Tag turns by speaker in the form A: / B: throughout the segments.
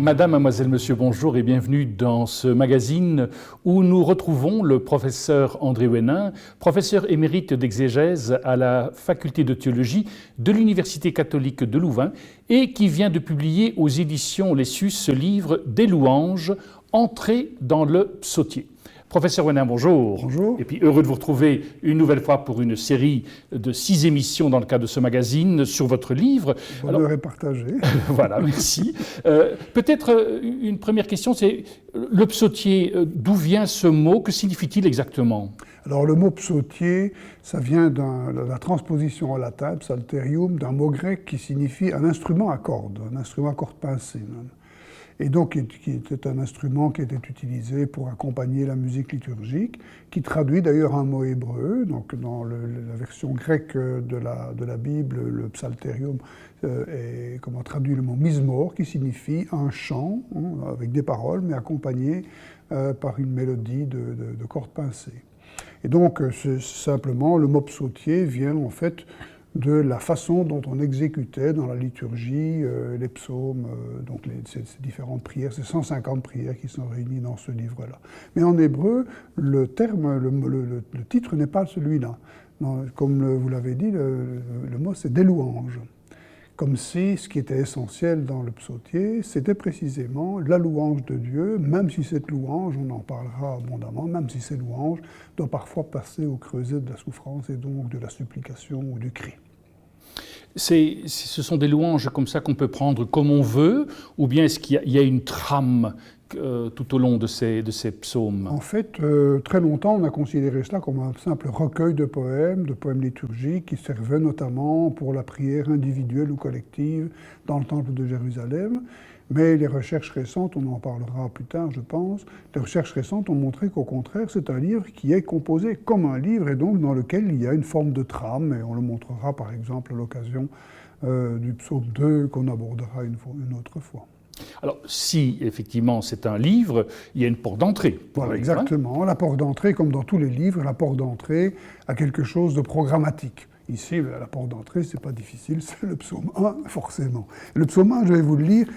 A: Madame, mademoiselle, monsieur, bonjour et bienvenue dans ce magazine où nous retrouvons le professeur André Ouénin, professeur émérite d'exégèse à la faculté de théologie de l'Université catholique de Louvain et qui vient de publier aux éditions Les Sus ce livre Des louanges, entrée dans le psautier. Professeur Ouénin, bonjour.
B: Bonjour.
A: Et puis heureux de vous retrouver une nouvelle fois pour une série de 6 émissions dans le cadre de ce magazine sur votre livre.
B: Bonheur est partagé.
A: Voilà, merci. Peut-être une première question, c'est le psautier, d'où vient ce mot? Que signifie-t-il exactement?
B: Alors le mot psautier, ça vient de la transposition en latin, psalterium, d'un mot grec qui signifie un instrument à cordes pincées. Et donc, qui était un instrument qui était utilisé pour accompagner la musique liturgique, qui traduit d'ailleurs un mot hébreu. Donc, dans la version grecque de la Bible, le psalterium est traduit le mot mizmor, qui signifie un chant, avec des paroles, mais accompagné par une mélodie de cordes pincées. Et donc, simplement, le mot psautier vient en fait de la façon dont on exécutait dans la liturgie les psaumes, ces différentes prières, ces 150 prières qui sont réunies dans ce livre-là. Mais en hébreu, le titre n'est pas celui-là. Comme vous l'avez dit, le mot c'est des louanges. Comme si ce qui était essentiel dans le psautier, c'était précisément la louange de Dieu, même si cette louange, on en parlera abondamment, même si cette louange doit parfois passer au creuset de la souffrance et donc de la supplication ou du cri.
A: Ce sont des louanges comme ça qu'on peut prendre comme on veut, ou bien est-ce qu'il y a une trame tout au long de ces psaumes?
B: En fait, très longtemps, on a considéré cela comme un simple recueil de poèmes liturgiques qui servaient notamment pour la prière individuelle ou collective dans le temple de Jérusalem. Mais les recherches récentes, on en parlera plus tard, je pense, les recherches récentes ont montré qu'au contraire, c'est un livre qui est composé comme un livre et donc dans lequel il y a une forme de trame, et on le montrera par exemple à l'occasion du psaume 2 qu'on abordera une autre fois.
A: Alors, si effectivement c'est un livre, il y a une porte d'entrée.
B: Voilà, exactement. La porte d'entrée, comme dans tous les livres, la porte d'entrée a quelque chose de programmatique. Ici, la porte d'entrée, c'est pas difficile, c'est le psaume 1, forcément. Le psaume 1, je vais vous le lire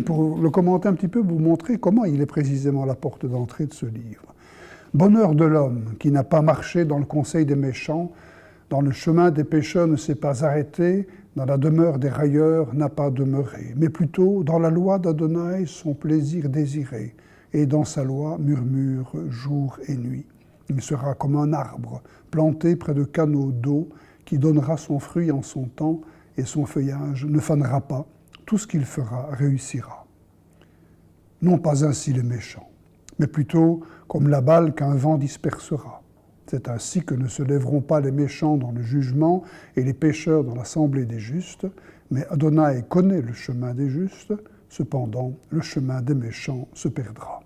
B: pour le commenter un petit peu, vous montrer comment il est précisément la porte d'entrée de ce livre. Bonheur de l'homme qui n'a pas marché dans le conseil des méchants, dans le chemin des pécheurs ne s'est pas arrêté, dans la demeure des railleurs n'a pas demeuré, mais plutôt dans la loi d'Adonai son plaisir désiré, et dans sa loi murmure jour et nuit. Il sera comme un arbre planté près de canaux d'eau, qui donnera son fruit en son temps, et son feuillage ne fanera pas, tout ce qu'il fera réussira. Non pas ainsi les méchants, mais plutôt comme la balle qu'un vent dispersera. C'est ainsi que ne se lèveront pas les méchants dans le jugement et les pécheurs dans l'assemblée des justes, mais Adonai connaît le chemin des justes, cependant le chemin des méchants se perdra.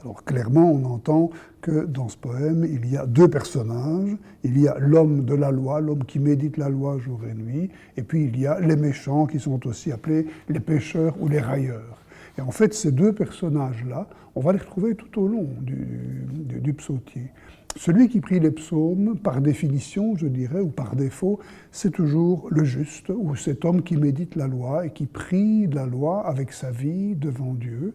B: Alors clairement, on entend que dans ce poème, il y a deux personnages. Il y a l'homme de la loi, l'homme qui médite la loi jour et nuit, et puis il y a les méchants qui sont aussi appelés les pécheurs ou les railleurs. Et en fait, ces deux personnages-là, on va les retrouver tout au long du psautier. Celui qui prie les psaumes, par définition, je dirais, ou par défaut, c'est toujours le juste, ou cet homme qui médite la loi et qui prie la loi avec sa vie devant Dieu.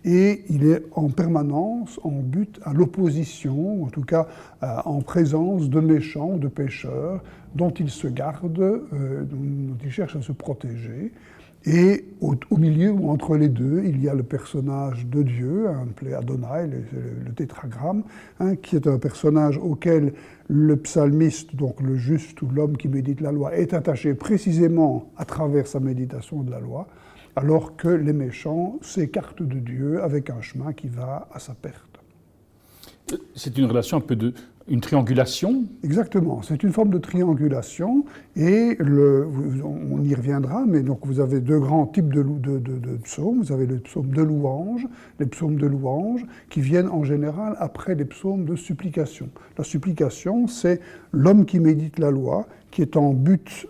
B: Et il est en permanence en but à l'opposition, en tout cas en présence de méchants, de pécheurs, dont il se garde, dont il cherche à se protéger. Et au milieu ou entre les deux, il y a le personnage de Dieu, appelé Adonai, le tétragramme, qui est un personnage auquel le psalmiste, donc le juste ou l'homme qui médite la loi, est attaché précisément à travers sa méditation de la loi, alors que les méchants s'écartent de Dieu avec un chemin qui va à sa perte.
A: C'est une relation un peu une triangulation?
B: Exactement, c'est une forme de triangulation et on y reviendra, mais donc vous avez deux grands types de psaumes. Vous avez les psaumes de louange, les psaumes de louange qui viennent en général après les psaumes de supplication. La supplication, c'est l'homme qui médite la loi, qui est en but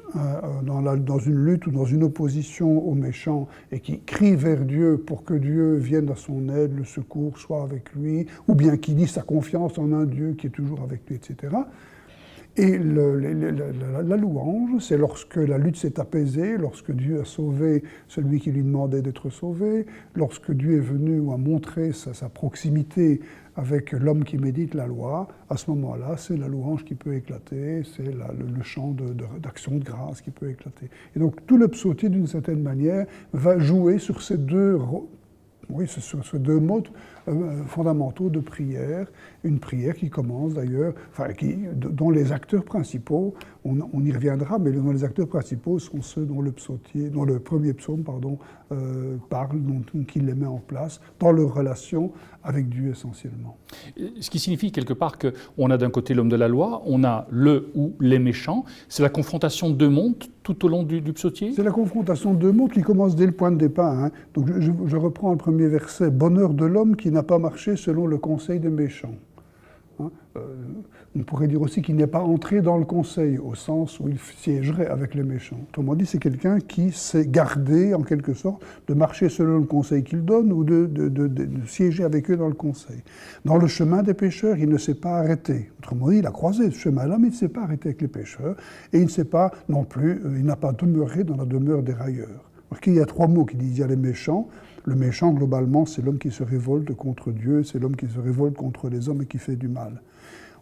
B: dans une lutte ou dans une opposition aux méchants et qui crie vers Dieu pour que Dieu vienne à son aide, le secours soit avec lui, ou bien qui dit sa confiance en un Dieu qui est toujours avec lui, etc. Et la louange, c'est lorsque la lutte s'est apaisée, lorsque Dieu a sauvé celui qui lui demandait d'être sauvé, lorsque Dieu est venu ou a montré sa proximité avec l'homme qui médite la loi, à ce moment-là, c'est la louange qui peut éclater, c'est le chant d'action de grâce qui peut éclater. Et donc tout le psautier, d'une certaine manière, va jouer sur ces deux modes fondamentaux de prière, une prière qui commence d'ailleurs, dont les acteurs principaux, on y reviendra, mais dont les acteurs principaux sont ceux dont le premier psaume parle, qui les met en place dans leur relation avec Dieu essentiellement.
A: Ce qui signifie quelque part qu'on a d'un côté l'homme de la loi, on a le ou les méchants, c'est la confrontation de deux mondes tout au long du psautier?
B: C'est la confrontation de deux mondes qui commence dès le point de départ. Hein. Donc je reprends le premier verset. « Bonheur de l'homme qui n'a pas marché selon le conseil des méchants ». Hein, on pourrait dire aussi qu'il n'est pas entré dans le conseil, au sens où il siégerait avec les méchants. Autrement dit, c'est quelqu'un qui s'est gardé, en quelque sorte, de marcher selon le conseil qu'il donne ou de siéger avec eux dans le conseil. Dans le chemin des pécheurs, il ne s'est pas arrêté. Autrement dit, il a croisé ce chemin-là, mais il ne s'est pas arrêté avec les pécheurs. Et il ne s'est pas non plus, il n'a pas demeuré dans la demeure des railleurs. Parce qu'il y a trois mots qui disent, il y a les méchants. Le méchant, globalement, c'est l'homme qui se révolte contre Dieu, c'est l'homme qui se révolte contre les hommes et qui fait du mal.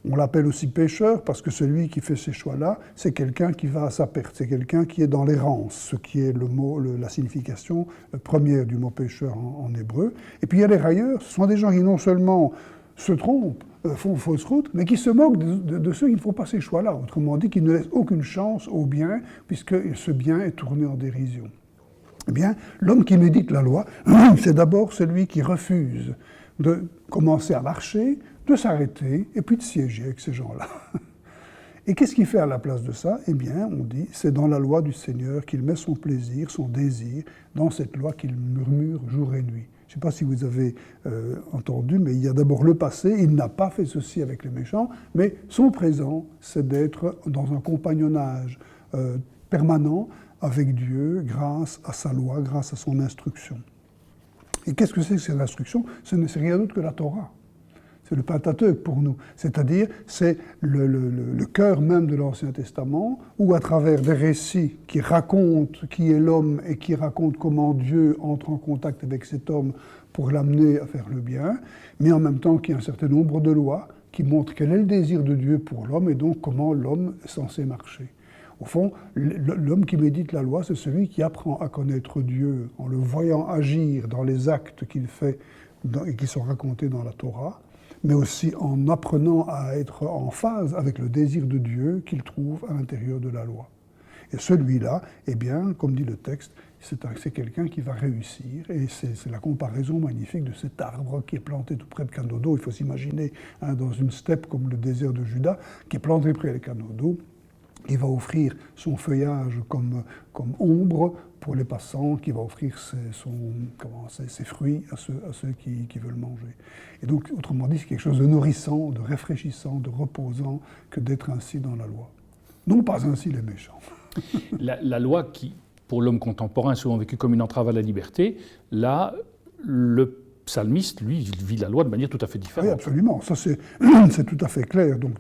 B: On l'appelle aussi pécheur parce que celui qui fait ces choix-là, c'est quelqu'un qui va à sa perte, c'est quelqu'un qui est dans l'errance, ce qui est la signification première du mot pécheur en hébreu. Et puis il y a les railleurs, ce sont des gens qui non seulement se trompent, font fausse route, mais qui se moquent de ceux qui ne font pas ces choix-là. Autrement dit, qui ne laissent aucune chance au bien, puisque ce bien est tourné en dérision. Eh bien, l'homme qui médite la loi, c'est d'abord celui qui refuse de commencer à marcher, de s'arrêter et puis de siéger avec ces gens-là. Et qu'est-ce qu'il fait à la place de ça? Eh bien, on dit, c'est dans la loi du Seigneur qu'il met son plaisir, son désir, dans cette loi qu'il murmure jour et nuit. Je ne sais pas si vous avez entendu, mais il y a d'abord le passé, il n'a pas fait ceci avec les méchants, mais son présent, c'est d'être dans un compagnonnage permanent avec Dieu, grâce à sa loi, grâce à son instruction. Et qu'est-ce que c'est que cette instruction? Ce n'est rien d'autre que la Torah. C'est le Pentateuque pour nous. C'est-à-dire, c'est le cœur même de l'Ancien Testament, où à travers des récits qui racontent qui est l'homme et qui racontent comment Dieu entre en contact avec cet homme pour l'amener à faire le bien, mais en même temps qu'il y a un certain nombre de lois qui montrent quel est le désir de Dieu pour l'homme et donc comment l'homme est censé marcher. Au fond, l'homme qui médite la loi, c'est celui qui apprend à connaître Dieu en le voyant agir dans les actes qu'il fait et qui sont racontés dans la Torah, mais aussi en apprenant à être en phase avec le désir de Dieu qu'il trouve à l'intérieur de la loi. Et celui-là, eh bien, comme dit le texte, c'est quelqu'un qui va réussir. Et c'est la comparaison magnifique de cet arbre qui est planté tout près de canaux d'eau. Il faut s'imaginer dans une steppe comme le désert de Juda, qui est planté près des canaux d'eau. Il va offrir son feuillage comme ombre pour les passants, qui va offrir ses fruits à ceux qui veulent manger. Et donc, autrement dit, c'est quelque chose de nourrissant, de rafraîchissant, de reposant que d'être ainsi dans la loi. Non pas ainsi les méchants.
A: La loi qui, pour l'homme contemporain, est souvent vécue comme une entrave à la liberté, là, le psalmiste, lui, il vit la loi de manière tout à fait différente.
B: Oui, absolument. Ça, c'est tout à fait clair. Donc,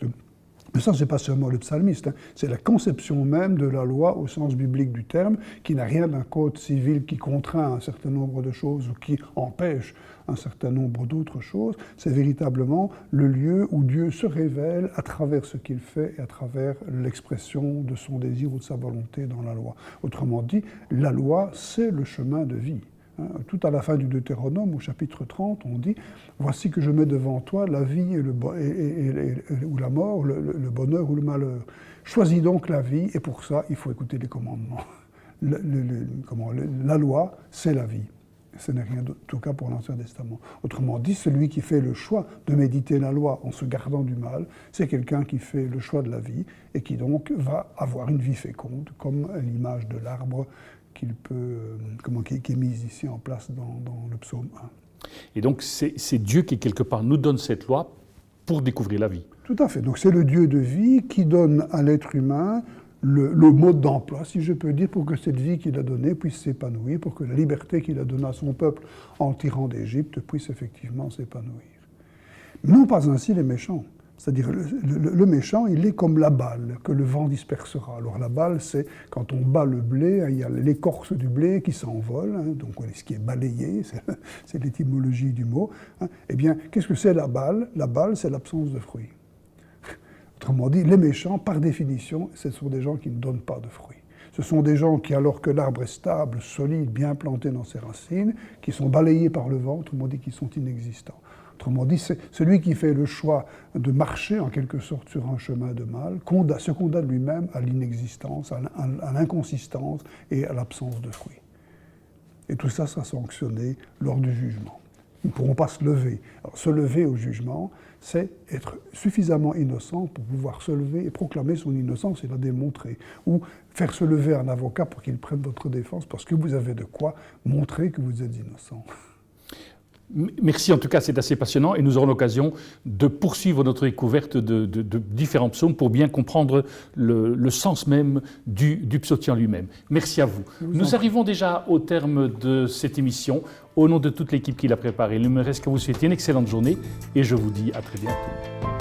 B: mais ça, ce n'est pas seulement le psalmiste, hein. C'est la conception même de la loi au sens biblique du terme, qui n'a rien d'un code civil qui contraint un certain nombre de choses ou qui empêche un certain nombre d'autres choses. C'est véritablement le lieu où Dieu se révèle à travers ce qu'il fait et à travers l'expression de son désir ou de sa volonté dans la loi. Autrement dit, la loi, c'est le chemin de vie. Tout à la fin du Deutéronome, au chapitre 30, on dit « Voici que je mets devant toi la vie ou la mort, le bonheur ou le malheur. Choisis donc la vie, et pour ça, il faut écouter les commandements. » La loi, c'est la vie. Ce n'est rien d'autre, en tout cas pour l'Ancien Testament. Autrement dit, celui qui fait le choix de méditer la loi en se gardant du mal, c'est quelqu'un qui fait le choix de la vie et qui donc va avoir une vie féconde, comme l'image de l'arbre qui est mise ici en place dans le psaume 1.
A: Et donc c'est Dieu qui, quelque part, nous donne cette loi pour découvrir la vie.
B: Tout à fait. Donc c'est le Dieu de vie qui donne à l'être humain le mode d'emploi, si je peux dire, pour que cette vie qu'il a donnée puisse s'épanouir, pour que la liberté qu'il a donnée à son peuple en tirant d'Égypte puisse effectivement s'épanouir. Non pas ainsi les méchants. C'est-à-dire le méchant, il est comme la balle que le vent dispersera. Alors la balle, c'est quand on bat le blé, il y a l'écorce du blé qui s'envole, hein, donc ce qui est balayé, c'est l'étymologie du mot. Hein. Eh bien, qu'est-ce que c'est la balle? La balle, c'est l'absence de fruits. Autrement dit, les méchants, par définition, ce sont des gens qui ne donnent pas de fruits. Ce sont des gens qui, alors que l'arbre est stable, solide, bien planté dans ses racines, qui sont balayés par le vent, autrement dit, qui sont inexistants. Autrement dit, c'est celui qui fait le choix de marcher en quelque sorte sur un chemin de mal, se condamne lui-même à l'inexistence, à l'inconsistance et à l'absence de fruits. Et tout ça sera sanctionné lors du jugement. Ils ne pourront pas se lever. Alors, se lever au jugement, c'est être suffisamment innocent pour pouvoir se lever et proclamer son innocence et la démontrer. Ou faire se lever un avocat pour qu'il prenne votre défense parce que vous avez de quoi montrer que vous êtes innocent.
A: Merci, en tout cas, c'est assez passionnant et nous aurons l'occasion de poursuivre notre découverte de différents psaumes pour bien comprendre le sens même du psautier en lui-même. Merci à vous. Nous arrivons déjà au terme de cette émission. Au nom de toute l'équipe qui l'a préparée, il ne me reste qu'à vous souhaiter une excellente journée et je vous dis à très bientôt.